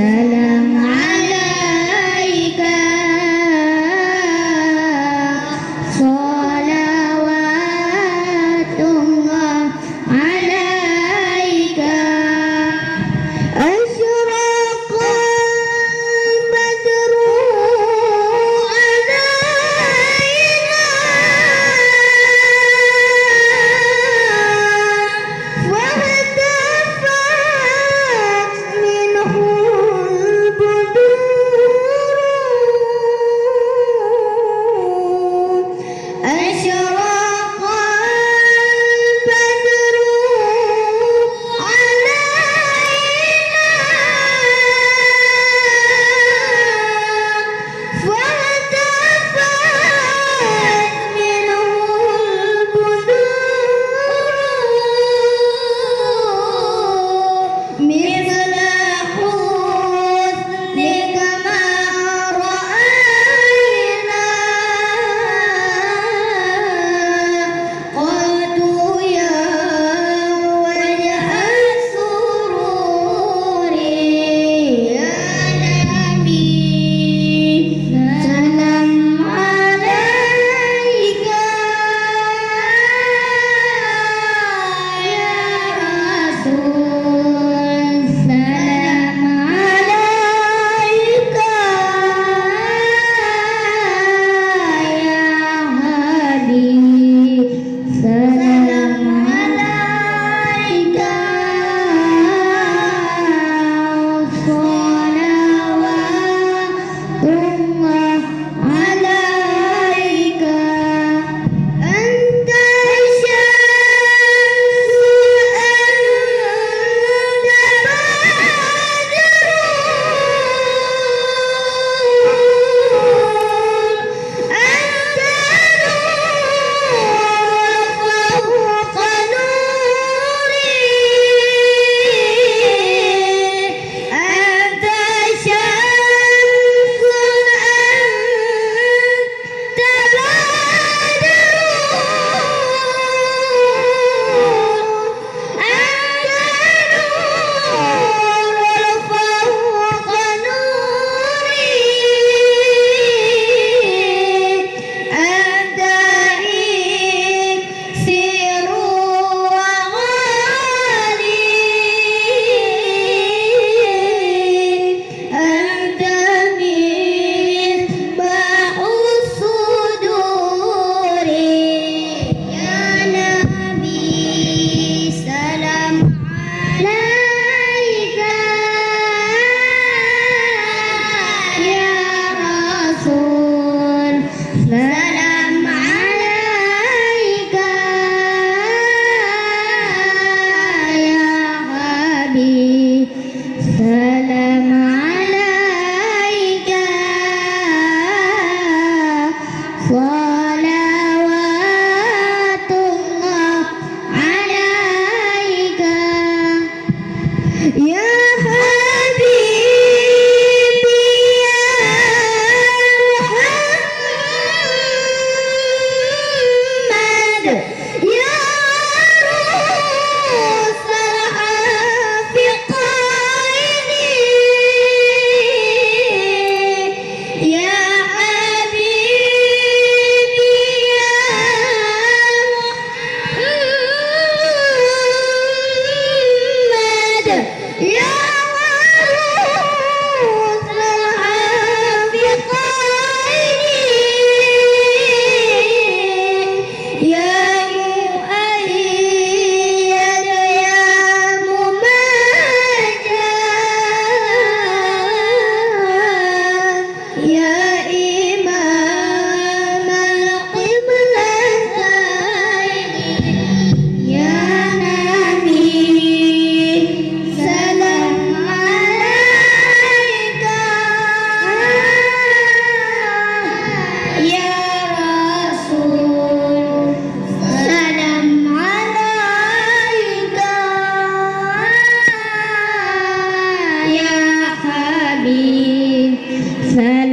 salam alaika salawatullah alaika asyraqal badru alaina wahtafat minhul budur asyraqal badru alaina wahtafat minhul budur mithla husnika ma ra'ayna qadu ya wajha sururi ya nabi salam alaika ya rasul salam alaika ya habib salam alaika salawatullah alaika anta syamsul anta badrun anta nurun fawqa nuri anta syamsun anta badrun anta nurun fawqa nuri anta iksiru wa ghali anta misbahu suduri ya nabi salam alaika ya rasul salam alaika ya habib salam alaika salawatullah alaika ya habibi ya Muhammad ya rusal afiqaini ya habibi ya Muhammad ya rusal afiqaini ya muayyad ya mumajjad ya imam al-qiblatayn ya nabi salam alaika ya rasul salam alaika ya habib salam